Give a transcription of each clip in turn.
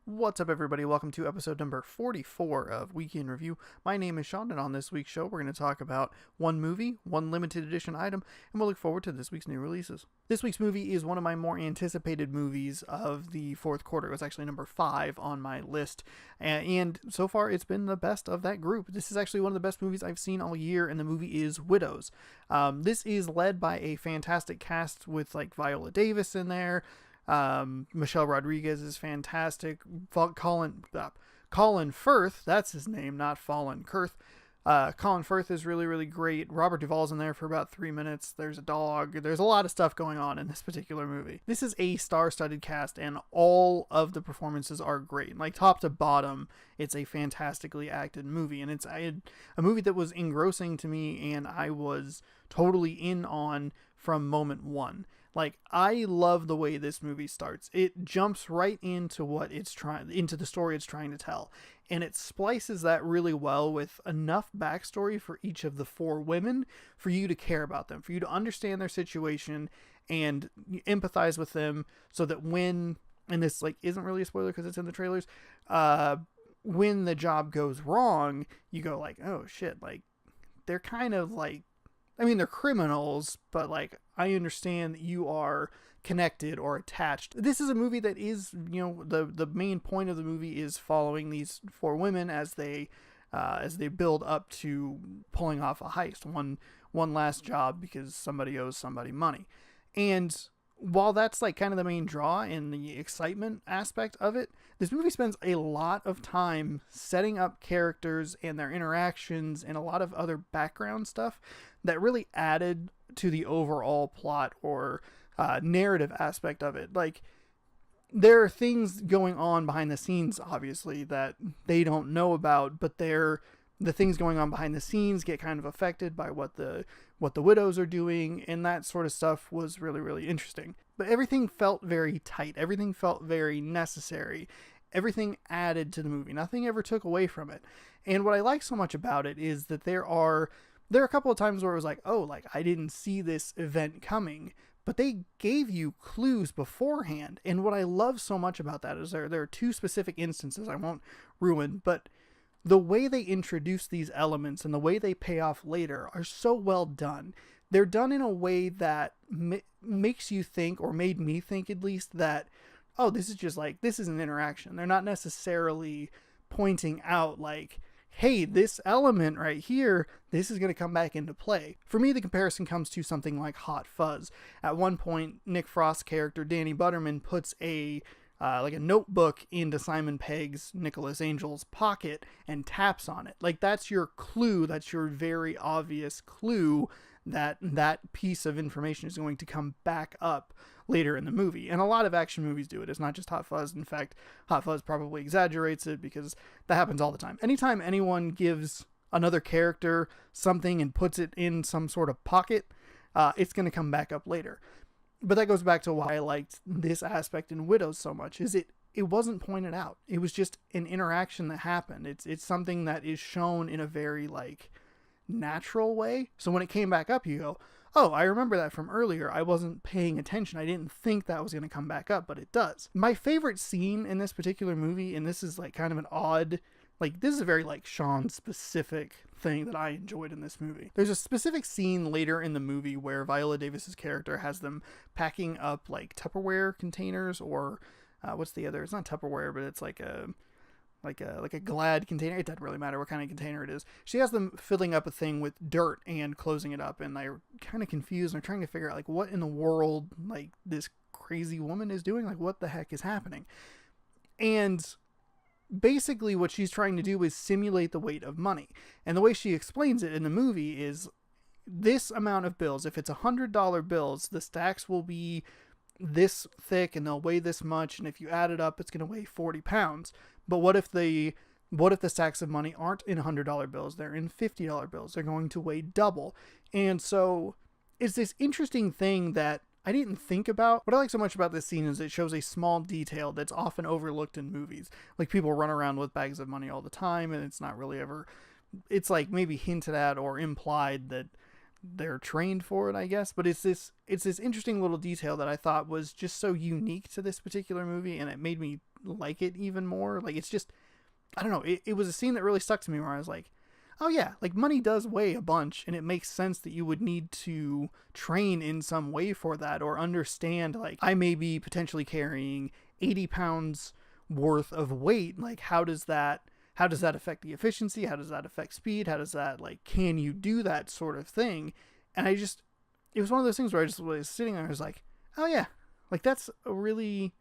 What's up, everybody? Welcome to episode number 44 of Week in Review. My name is Sean, and on this week's show, we're going to talk about one movie, one limited edition item, and we'll look forward to this week's new releases. This week's movie is one of my more anticipated movies of the fourth quarter. It was actually number 5 on my list, and so far it's been the best of that group. This is actually one of the best movies I've seen all year, and the movie is Widows. This is led by a fantastic cast with like Viola Davis in there. Michelle Rodriguez is fantastic. Colin Firth, that's his name, not Fallen Kurth. Colin Firth is really, really great. Robert Duvall's in there for about 3 minutes. There's a dog. There's a lot of stuff going on in this particular movie. This is a star-studded cast, and all of the performances are great. Like, top to bottom, it's a fantastically acted movie, and it's a movie that was engrossing to me, and I was totally in on from moment one. Like, I love the way this movie starts. It jumps right into into the story it's trying to tell. And it splices that really well with enough backstory for each of the 4 women for you to care about them, for you to understand their situation and empathize with them so that when, and this like isn't really a spoiler because it's in the trailers, when the job goes wrong, you go like, oh shit, like they're kind of like, I mean, they're criminals, but like, I understand that you are connected or attached. This is a movie that is, the main point of the movie is following these 4 women as they build up to pulling off a heist, one last job because somebody owes somebody money. And while that's like kind of the main draw and the excitement aspect of it, this movie spends a lot of time setting up characters and their interactions and a lot of other background stuff that really added to the overall plot or narrative aspect of it. Like, there are things going on behind the scenes, obviously, that they don't know about, but the things going on behind the scenes get kind of affected by what the widows are doing, and that sort of stuff was really, really interesting. But everything felt very tight. Everything felt very necessary. Everything added to the movie. Nothing ever took away from it. And what I like so much about it is that there are a couple of times where it was like, oh, like I didn't see this event coming, but they gave you clues beforehand. And what I love so much about that is there are 2 specific instances I won't ruin, but the way they introduce these elements and the way they pay off later are so well done. They're done in a way that makes you think, or made me think at least, that, oh, this is an interaction. They're not necessarily pointing out like, hey, this element right here, this is going to come back into play. For me, the comparison comes to something like Hot Fuzz. At one point, Nick Frost's character, Danny Butterman, puts a notebook into Simon Pegg's Nicholas Angel's pocket and taps on it. Like, that's your clue. That's your very obvious clue that piece of information is going to come back up later in the movie. And a lot of action movies do it. It's not just Hot Fuzz. In fact, Hot Fuzz probably exaggerates it because that happens all the time. Anytime anyone gives another character something and puts it in some sort of pocket, it's going to come back up later. But that goes back to why I liked this aspect in Widows so much, is it wasn't pointed out. It was just an interaction that happened. It's something that is shown in a very like natural way. So when it came back up, you go, oh, I remember that from earlier. I wasn't paying attention. I didn't think that was going to come back up, but it does. My favorite scene in this particular movie, and this is like kind of an odd, like this is a very like Sean specific thing that I enjoyed in this movie. There's a specific scene later in the movie where Viola Davis's character has them packing up like Tupperware containers, or what's the other? It's not Tupperware, but it's like a Glad container. It doesn't really matter what kind of container it is. She has them filling up a thing with dirt and closing it up, and they're kind of confused and they're trying to figure out like what in the world like this crazy woman is doing. Like, what the heck is happening? And basically what she's trying to do is simulate the weight of money. And the way she explains it in the movie is this amount of bills. If it's $100 bills, the stacks will be this thick and they'll weigh this much. And if you add it up, it's going to weigh 40 pounds. But what if the stacks of money aren't in $100 bills? They're in $50 bills. They're going to weigh double. And so it's this interesting thing that I didn't think about. What I like so much about this scene is it shows a small detail that's often overlooked in movies. Like, people run around with bags of money all the time, and it's not really ever, it's like maybe hinted at or implied that they're trained for it, I guess. But it's this interesting little detail that I thought was just so unique to this particular movie, and it made me like it even more. Like, it's just, I don't know, it was a scene that really stuck to me where I was like, oh yeah, like money does weigh a bunch, and it makes sense that you would need to train in some way for that, or understand, like, I may be potentially carrying 80 pounds worth of weight. Like, how does that affect the efficiency? How does that affect speed? How does that, like, can you do that sort of thing? And it was one of those things where I just was sitting there, I was like, oh yeah, like, that's a really,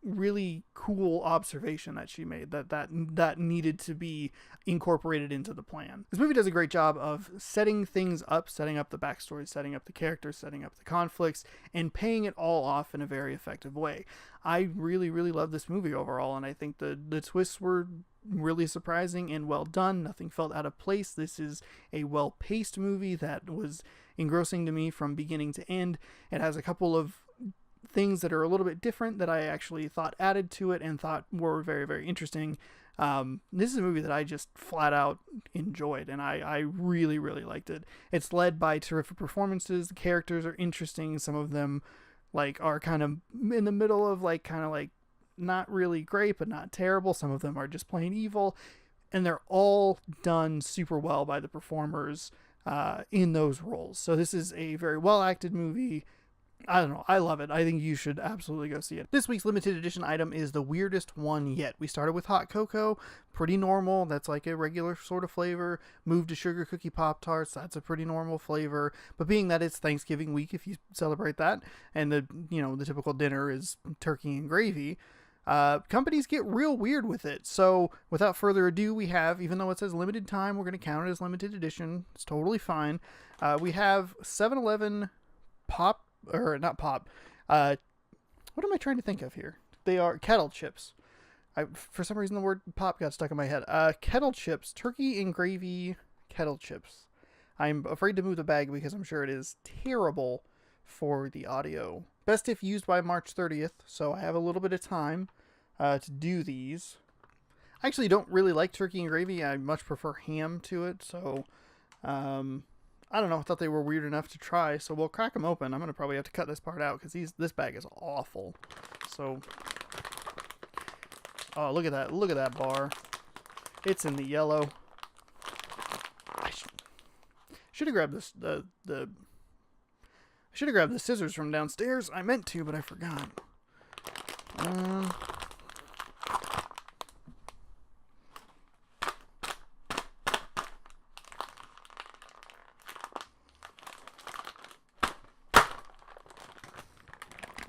really cool observation that she made, that needed to be incorporated into the plan. This movie does a great job of setting things up, setting up the backstory, setting up the characters, setting up the conflicts, and paying it all off in a very effective way. I really, really love this movie overall, and I think the twists were really surprising and well done. Nothing felt out of place. This is a well-paced movie that was engrossing to me from beginning to end. It has a couple of things that are a little bit different that I actually thought added to it and thought were very, very interesting. This is a movie that I just flat out enjoyed, and I really, really liked it. It's led by terrific performances. The characters are interesting. Some of them, like, are kind of in the middle of, like, kind of like not really great but not terrible. Some of them are just plain evil, and they're all done super well by the performers in those roles. So this is a very well acted movie. I don't know. I love it. I think you should absolutely go see it. This week's limited edition item is the weirdest one yet. We started with hot cocoa, pretty normal. That's like a regular sort of flavor. Moved to sugar cookie Pop-Tarts. That's a pretty normal flavor. But being that it's Thanksgiving week, if you celebrate that, and the typical dinner is turkey and gravy, companies get real weird with it. So without further ado, we have, even though it says limited time, we're going to count it as limited edition. It's totally fine. We have 7-Eleven Pop, or not Pop, what am I trying to think of here? They are kettle chips. For some reason the word pop got stuck in my head. Kettle chips, turkey and gravy kettle chips. I'm afraid to move the bag because I'm sure it is terrible for the audio. Best if used by March 30th, so I have a little bit of time to do these. I actually don't really like turkey and gravy. I much prefer ham to it, so I don't know. I thought they were weird enough to try, so we'll crack them open. I'm going to probably have to cut this part out because this bag is awful. So, oh, look at that. Look at that bar. It's in the yellow. I should have grabbed this, I should have grabbed the scissors from downstairs. I meant to, but I forgot.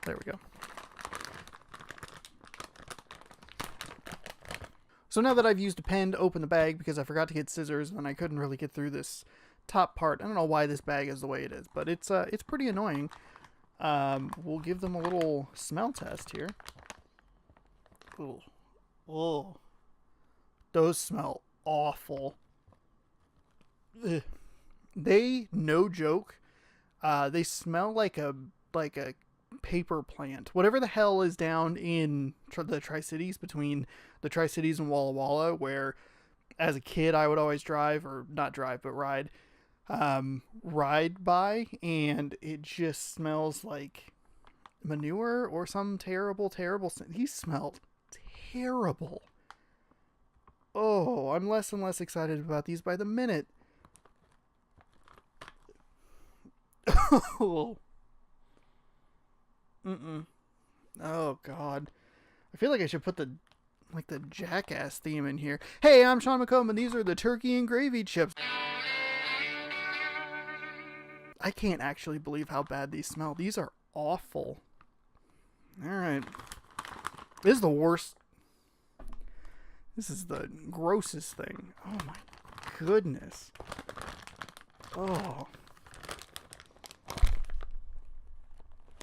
There we go. So now that I've used a pen to open the bag because I forgot to get scissors and I couldn't really get through this top part. I don't know why this bag is the way it is, but it's pretty annoying. We'll give them a little smell test here. Ooh. Oh. Those smell awful. Ugh. They, no joke, they smell like a paper plant. Whatever the hell is down in the Tri-Cities, between the Tri-Cities and Walla Walla, where as a kid I would always drive, or not drive, but ride by, and it just smells like manure or some terrible these smelled terrible. Oh, I'm less and less excited about these by the minute. Oh. Oh god. I feel like I should put the Jackass theme in here. Hey, I'm Sean McComb, and these are the turkey and gravy chips. I can't actually believe how bad these smell. These are awful. Alright. This is the worst. This is the grossest thing. Oh my goodness. Oh.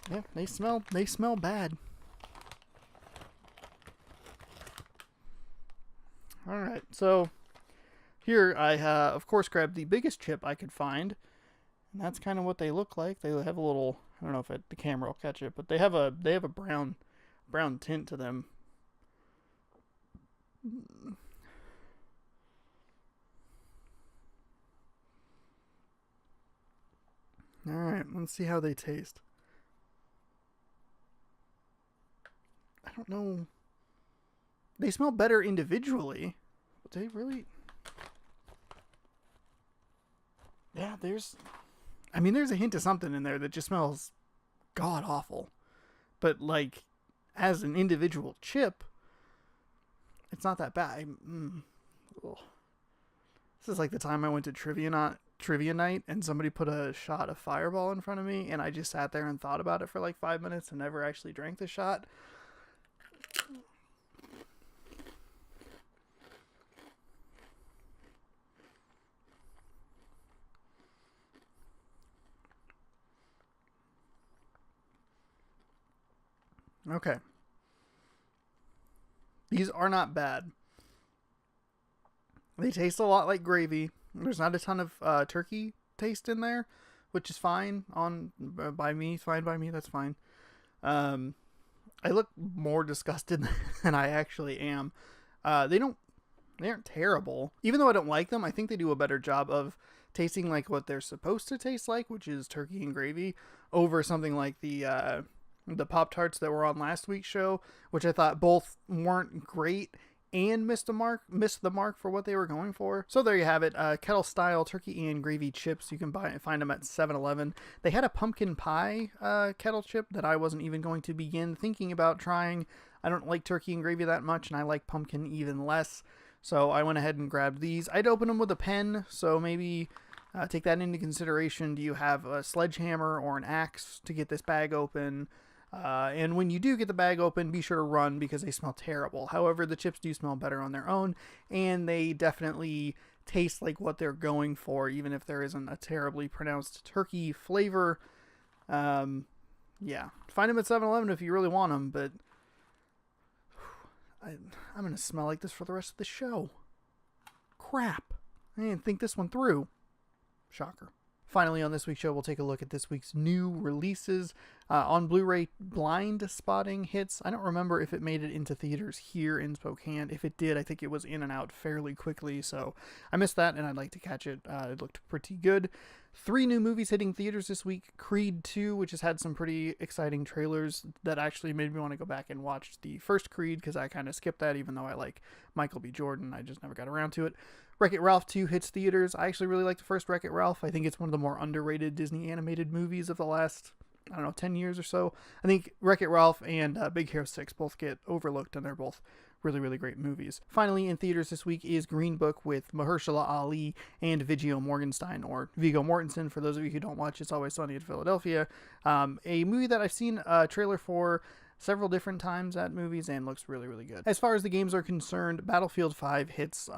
Yeah, they smell bad. Alright, so here I of course grabbed the biggest chip I could find, and that's kind of what they look like. They have a little, I don't know if the camera will catch it, but they have a brown tint to them. Let's see how they taste. I don't know. They smell better individually. But they really... Yeah, there's a hint of something in there that just smells god-awful. But, like, as an individual chip, it's not that bad. This is like the time I went to trivia night and somebody put a shot of Fireball in front of me and I just sat there and thought about it for like 5 minutes and never actually drank the shot. Okay. These are not bad. They taste a lot like gravy. There's not a ton of turkey taste in there, which is fine by me. It's fine by me. That's fine. I look more disgusted than I actually am. They aren't terrible. Even though I don't like them, I think they do a better job of tasting like what they're supposed to taste like, which is turkey and gravy, over something like the Pop-Tarts that were on last week's show, which I thought both weren't great and missed the mark for what they were going for. So there you have it, kettle style turkey and gravy chips. You can find them at 7-Eleven. They had a pumpkin pie kettle chip that I wasn't even going to begin thinking about trying. I don't like turkey and gravy that much, and I like pumpkin even less, so I went ahead and grabbed these. I'd open them with a pen, so maybe take that into consideration. Do you have a sledgehammer or an axe to get this bag open? And when you do get the bag open, be sure to run because they smell terrible. However, the chips do smell better on their own, and they definitely taste like what they're going for, even if there isn't a terribly pronounced turkey flavor. Yeah, find them at 7-Eleven if you really want them, but I'm going to smell like this for the rest of the show. Crap. I didn't think this one through. Shocker. Finally, on this week's show, we'll take a look at this week's new releases. On Blu-ray, Blind Spotting hits. I don't remember if it made it into theaters here in Spokane. If it did, I think it was in and out fairly quickly, so I missed that, and I'd like to catch it. It looked pretty good. 3 new movies hitting theaters this week. Creed 2, which has had some pretty exciting trailers that actually made me want to go back and watch the first Creed, because I kind of skipped that, even though I like Michael B. Jordan. I just never got around to it. Wreck-It Ralph 2 hits theaters. I actually really like the first Wreck-It Ralph. I think it's one of the more underrated Disney animated movies of the last, 10 years or so. I think Wreck-It Ralph and Big Hero 6 both get overlooked, and they're both really, really great movies. Finally, in theaters this week is Green Book with Mahershala Ali and Viggo Mortensen, or Viggo Mortensen, for those of you who don't watch It's Always Sunny in Philadelphia. A movie that I've seen a trailer for several different times at movies and looks really, really good. As far as the games are concerned, Battlefield 5 hits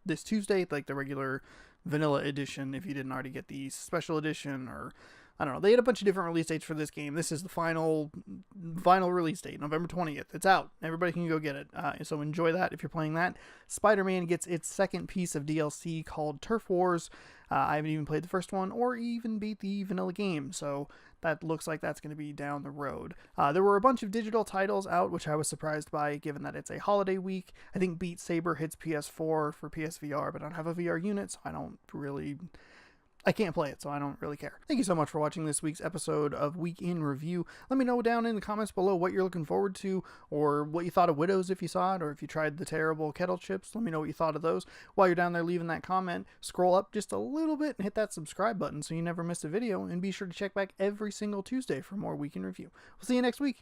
this Tuesday, like the regular vanilla edition, if you didn't already get the special edition, or I don't know. They had a bunch of different release dates for this game. This is the final release date, November 20th. It's out. Everybody can go get it. So enjoy that if you're playing that. Spider-Man gets its second piece of DLC called Turf Wars. I haven't even played the first one or even beat the vanilla game, so that looks like that's going to be down the road. There were a bunch of digital titles out, which I was surprised by, given that it's a holiday week. I think Beat Saber hits PS4 for PSVR, but I don't have a VR unit, so I can't play it, so I don't really care. Thank you so much for watching this week's episode of Week in Review. Let me know down in the comments below what you're looking forward to, or what you thought of Widows if you saw it, or if you tried the terrible kettle chips. Let me know what you thought of those. While you're down there leaving that comment, scroll up just a little bit and hit that subscribe button so you never miss a video, and be sure to check back every single Tuesday for more Week in Review. We'll see you next week.